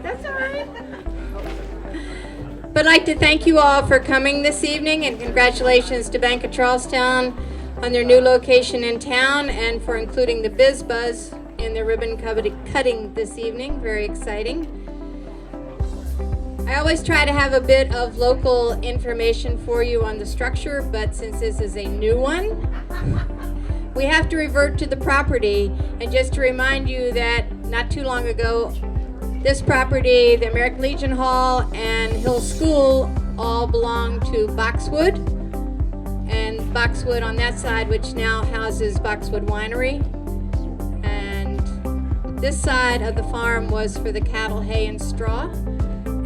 That's all right. But I'd like to thank you all for coming this evening, and congratulations to Bank of Charlestown on their new location in town and for including the Biz Buzz in their ribbon cutting this evening. Very exciting. I always try to have a bit of local information for you on the structure, but since this is a new one, we have to revert to the property. And just to remind you that not too long ago, this property, the American Legion Hall and Hill School, all belonged to Boxwood. And Boxwood on that side, which now houses Boxwood Winery. And this side of the farm was for the cattle, hay, and straw.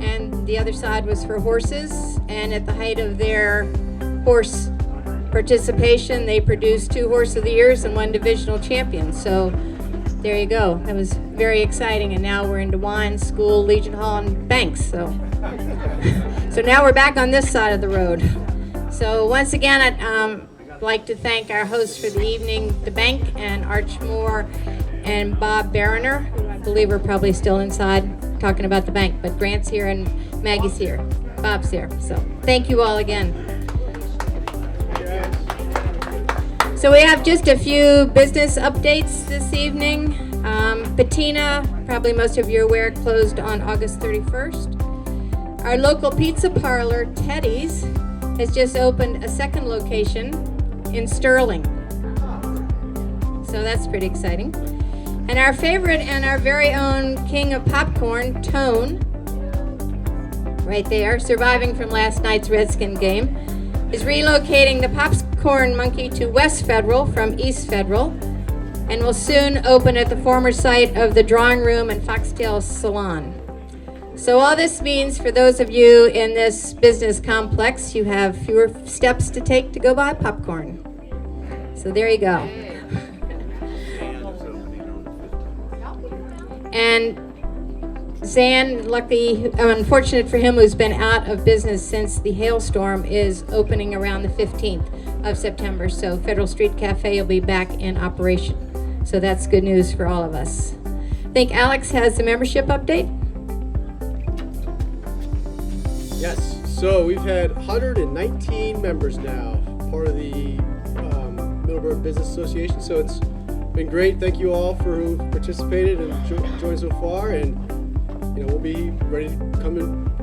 And the other side was for horses. And at the height of their horse participation, they produced 2 Horse of the Years and 1 divisional champion. So there you go. That was very exciting. And now we're into wine, school, Legion Hall, and banks. So now we're back on this side of the road. So once again, I'd like to thank our hosts for the evening, the bank, and Arch Moore and Bob Barriner, who I believe are probably still inside talking about the bank, but Grant's here and Maggie's here. Bob's here. So thank you all again. So we have just a few business updates this evening. Patina, probably most of you are aware, closed on August 31st. Our local pizza parlor, Teddy's, has just opened a second location in Sterling. So that's pretty exciting. And our favorite and our very own king of popcorn, Tone, right there, surviving from last night's Redskin game, is relocating the Popcorn Monkey to West Federal from East Federal, and will soon open at the former site of the Drawing Room and Foxtail Salon. So all this means for those of you in this business complex, you have fewer steps to take to go buy popcorn. So there you go. And Zan, unfortunate for him, who's been out of business since the hailstorm, is opening around the 15th of September. So Federal Street Cafe will be back in operation. So that's good news for all of us. I think Alex has the membership update. Yes, so we've had 119 members now, part of the Middleburg Business Association. So it's been great. Thank you all for who participated and joined so far. And we'll be ready to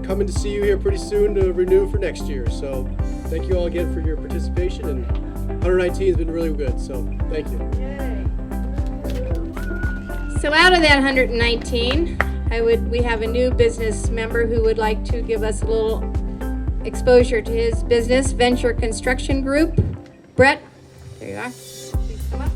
coming to see you here pretty soon to renew for next year. So thank you all again for your participation. And 119 has been really good. So thank you. So out of that 119, we have a new business member who would like to give us a little exposure to his business, Venture Construction Group. Brett, there you are. Please come up.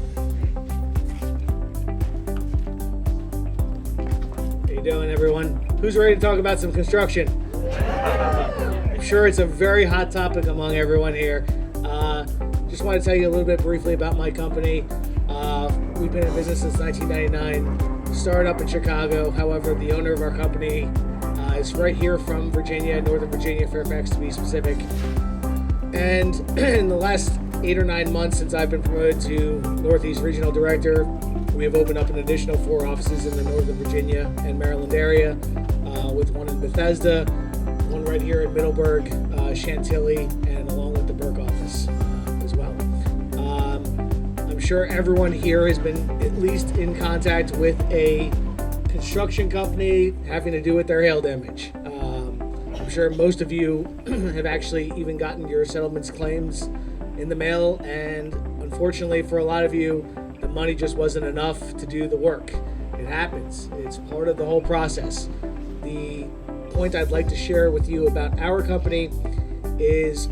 How you doing, everyone? Who's ready to talk about some construction? I'm sure it's a very hot topic among everyone here. Just want to tell you a little bit briefly about my company. We've been in business since 1999. Started up in Chicago. However, the owner of our company is right here from Virginia, Northern Virginia, Fairfax to be specific. And in the last 8 or 9 months since I've been promoted to Northeast Regional Director, we have opened up an additional 4 offices in the Northern Virginia and Maryland area, with one in Bethesda, one right here in Middleburg, Chantilly, and along with the Burke office as well. I'm sure everyone here has been at least in contact with a construction company having to do with their hail damage. I'm sure most of you have actually even gotten your settlements claims in the mail, and unfortunately for a lot of you, the money just wasn't enough to do the work. It happens. It's part of the whole process. The point I'd like to share with you about our company is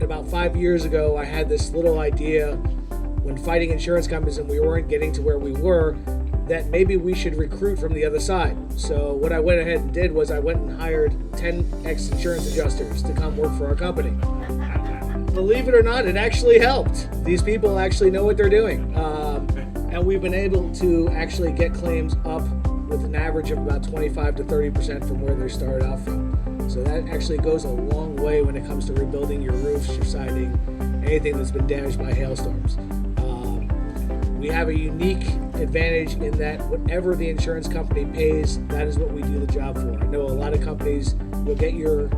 about 5 years ago, I had this little idea when fighting insurance companies and we weren't getting to where we were, that maybe we should recruit from the other side. So what I went ahead and did was I went and hired 10 ex-insurance adjusters to come work for our company. Believe it or not, it actually helped. These people actually know what they're doing. And we've been able to actually get claims up with an average of about 25 to 30% from where they started out from. So that actually goes a long way when it comes to rebuilding your roofs, your siding, anything that's been damaged by hailstorms. We have a unique advantage in that whatever the insurance company pays, that is what we do the job for. I know a lot of companies, you'll get your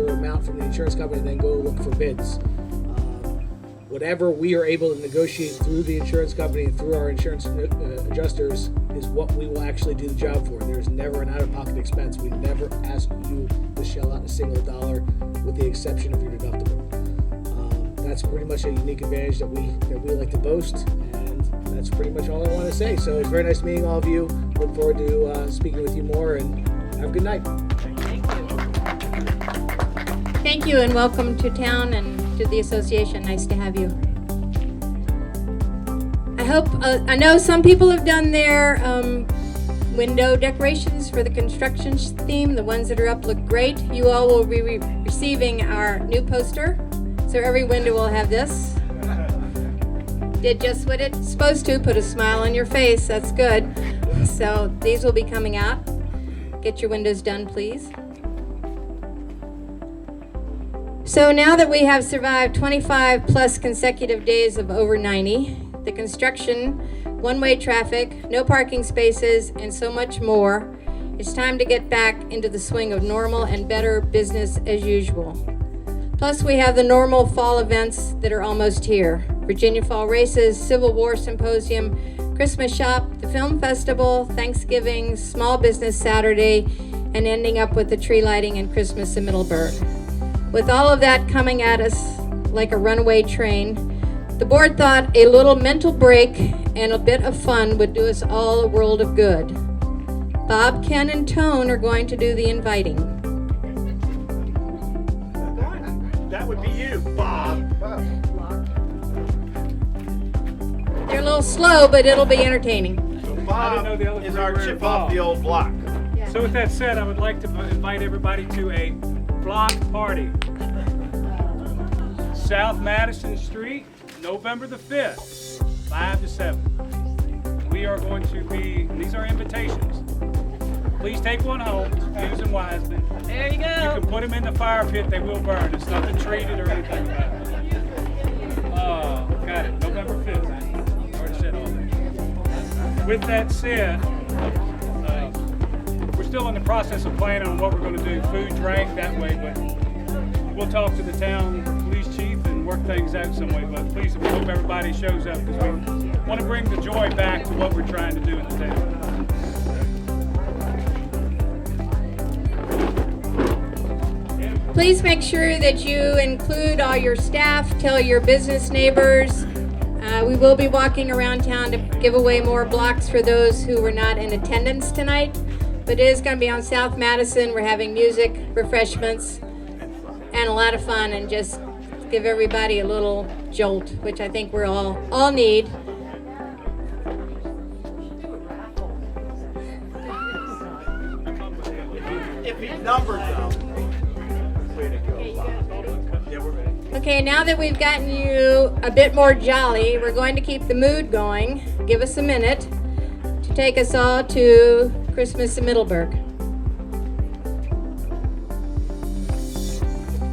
amount from the insurance company and then go look for bids. Whatever we are able to negotiate through the insurance company and through our insurance adjusters is what we will actually do the job for. There's never an out-of-pocket expense. We never ask you to shell out a single dollar, with the exception of your deductible. That's pretty much a unique advantage that we like to boast, and that's pretty much all I want to say. So it's very nice meeting all of you. Look forward to speaking with you more, and have a good night. Thank you, and welcome to town and to the association. Nice to have you. I know some people have done their window decorations for the construction theme. The ones that are up look great. You all will be receiving our new poster. So every window will have this. Did just what it's supposed to, put a smile on your face. That's good. So these will be coming out. Get your windows done, please. So now that we have survived 25 plus consecutive days of over 90, the construction, one-way traffic, no parking spaces, and so much more, it's time to get back into the swing of normal and better business as usual. Plus, we have the normal fall events that are almost here. Virginia Fall Races, Civil War Symposium, Christmas Shop, the Film Festival, Thanksgiving, Small Business Saturday, and ending up with the tree lighting and Christmas in Middleburg. With all of that coming at us like a runaway train, the board thought a little mental break and a bit of fun would do us all a world of good. Bob, Ken, and Tone are going to do the inviting. That would be you, Bob. They're a little slow, but it'll be entertaining. So Bob is our chip off the old block. So with that said, I would like to invite everybody to a block party. South Madison Street, November the 5th, 5 to 7. We are going to be, these are invitations. Please take one home, use them wisely. There you go. You can put them in the fire pit, they will burn. It's nothing treated or anything about it. Got it, November 5th. I already said all that. With that said, we're still in the process of planning on what we're going to do, food, drink, that way, but we'll talk to the town police chief and work things out some way. But please, we hope everybody shows up because we want to bring the joy back to what we're trying to do in the town. Please make sure that you include all your staff, tell your business neighbors. We will be walking around town to give away more blocks for those who were not in attendance tonight. But it is going to be on South Madison. We're having music, refreshments, and a lot of fun, and just give everybody a little jolt, which I think we're all need. If he's numbered though. Way to go, Bob. Yeah, we're ready. Okay, now that we've gotten you a bit more jolly, we're going to keep the mood going. Give us a minute to take us all to Christmas in Middleburg.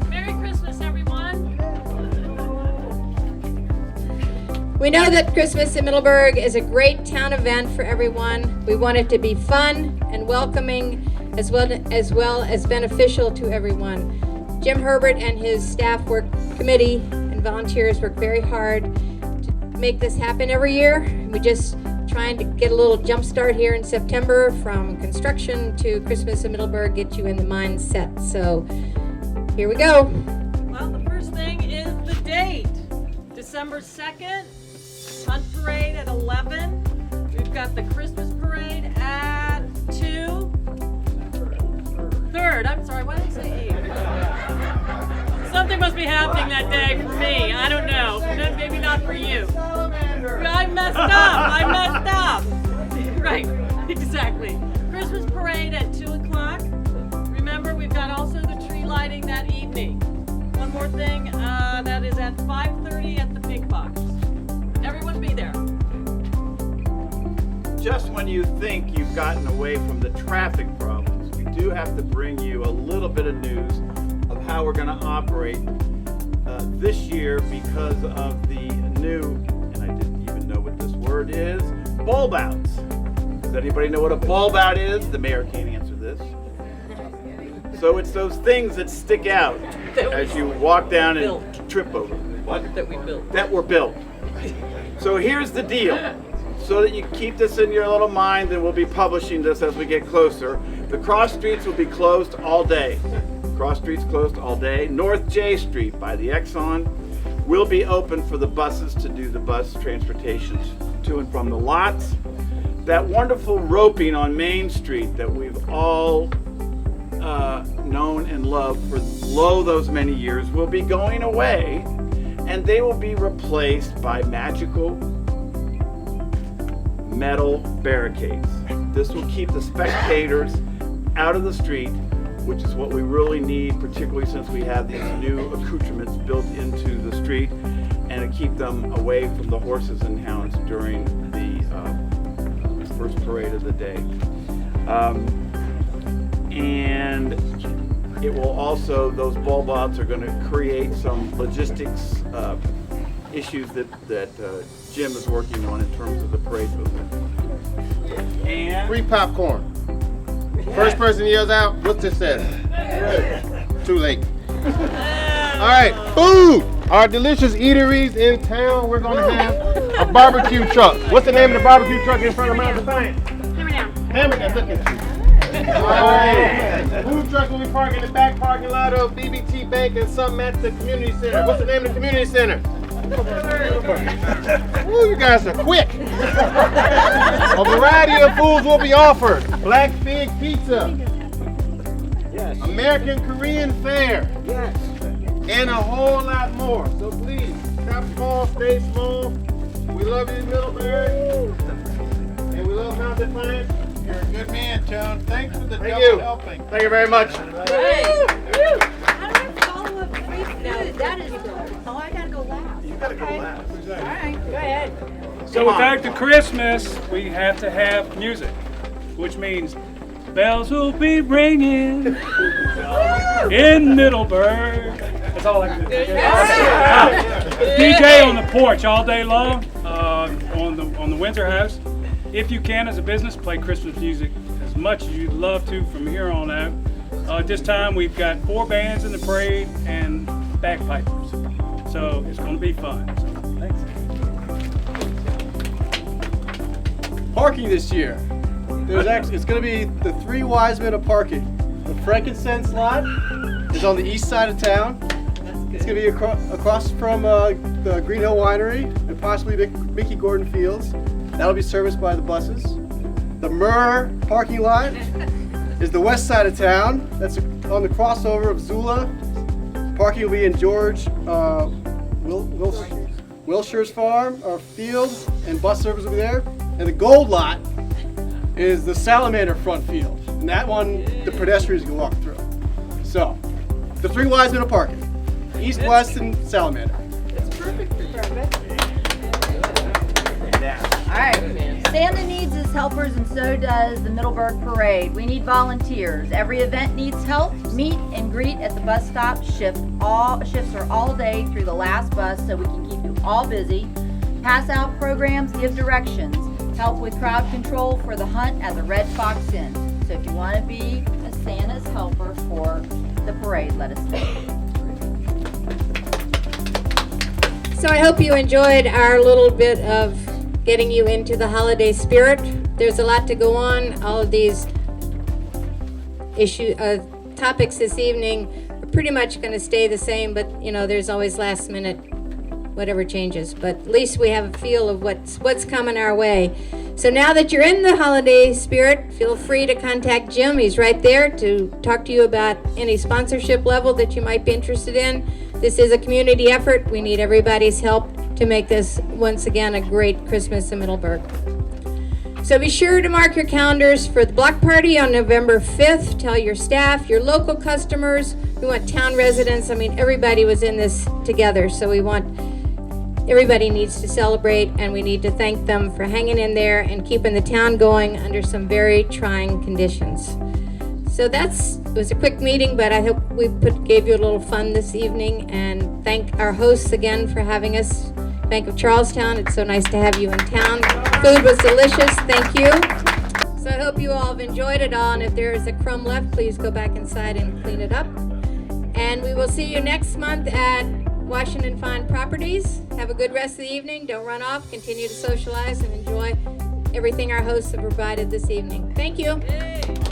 Merry Christmas, everyone. We know that Christmas in Middleburg is a great town event for everyone. We want it to be fun and welcoming as well as beneficial to everyone. Jim Herbert and his staff committee and volunteers work very hard to make this happen every year. We just trying to get a little jump start here in September, from construction to Christmas in Middleburg, get you in the mindset. So here we go. Well, the first thing is the date. December 2nd, Hunt Parade at 11. We've got the Christmas Parade at 2. 3rd, I'm sorry, why did I say 8? Something must be happening that day for me. I don't know. Maybe not for you. I messed up. Right, exactly. Christmas parade at 2 o'clock. Remember, we've got also the tree lighting that evening. One more thing, that is at 5:30 at the Big Box. Everyone be there. Just when you think you've gotten away from the traffic problems, we do have to bring you a little bit of news of how we're going to operate this year because of the new, and I didn't even know what this word is, bulb outs. Does anybody know what a bulb out is? The mayor can't answer this. So it's those things that stick out as you walk down and trip over. What? That we built. That were built. So here's the deal. So that you keep this in your little mind, and we'll be publishing this as we get closer. The cross streets will be closed all day. Cross streets closed all day. North J Street by the Exxon will be open for the buses to do the bus transportation to and from the lots. That wonderful roping on Main Street that we've all known and loved for those many years will be going away, and they will be replaced by magical metal barricades. This will keep the spectators out of the street, which is what we really need, particularly since we have these new accoutrements built into the street, and to keep them away from the horses and hounds during the first parade of the day. And it will also, those bulb outs are going to create some logistics issues that Jim is working on in terms of the parade movement. And Free popcorn. First person yells out, what's this says? Too late. All right, food. Our delicious eateries in town. We're gonna have a barbecue truck. What's the name of the barbecue truck in front of Mount Defiance? Hammer down. Look at you. All right. Food truck will be parked in the back parking lot of BCT Bank and some at the community center. What's the name of the community center? Ooh, you guys are quick. A variety of foods will be offered. Black Fig Pizza. yes, American Korean Fare. yes. And a whole lot more. So please, shop small, stay small. We love you, Middleburg. And we love Mount Defiance. You're a good man, Tone. Thanks for the Thank double you. helping. Thank you very much. How do I follow up free food? That is, oh, I gotta go last. You gotta go last. All right, go ahead. So with back to Christmas, we have to have music, which means bells will be ringing in Middleburg. That's all I can do. DJ on the porch all day long on the Windsor House. If you can, as a business, play Christmas music as much as you'd love to from here on out. At this time, we've got 4 bands in the parade and bagpipers. So it's going to be fun. So, thanks. Parking this year. It's going to be the 3 wise men of parking. The frankincense lot is on the east side of town. It's going to be across from the Green Hill Winery and possibly Mickey Gordon Fields. That'll be serviced by the buses. The Myrrh parking lot is the west side of town. That's on the crossover of Zula. Parking will be in George Wilshire's farm or field, and bus service will be there. And the gold lot is the Salamander front field. And that one, the pedestrians can walk through. So, the 3 wise men of parking. East, west, and Salamander. All right. Santa needs his helpers, and so does the Middleburg Parade. We need volunteers. Every event needs help. Meet and greet at the bus stop. Shifts are all day through the last bus, so we can keep you all busy. Pass out programs, give directions. Help with crowd control for the hunt at the Red Fox Inn. So if you want to be a Santa's helper for the parade, let us know. So I hope you enjoyed our little bit of getting you into the holiday spirit. There's a lot to go on. All of these topics this evening are pretty much going to stay the same, but there's always last minute whatever changes. But at least we have a feel of what's coming our way. So now that you're in the holiday spirit, feel free to contact Jim. He's right there to talk to you about any sponsorship level that you might be interested in. This is a community effort. We need everybody's help to make this, once again, a great Christmas in Middleburg. So be sure to mark your calendars for the block party on November 5th. Tell your staff, your local customers, we want town residents. Everybody was in this together, so everybody needs to celebrate, and we need to thank them for hanging in there and keeping the town going under some very trying conditions. So it was a quick meeting, but I hope we gave you a little fun this evening, and thank our hosts again for having us. Bank of Charlestown, it's so nice to have you in town. Food was delicious. Thank you. So I hope you all have enjoyed it all. And if there is a crumb left, please go back inside and clean it up. And we will see you next month at Washington Fine Properties. Have a good rest of the evening. Don't run off. Continue to socialize and enjoy everything our hosts have provided this evening. Thank you.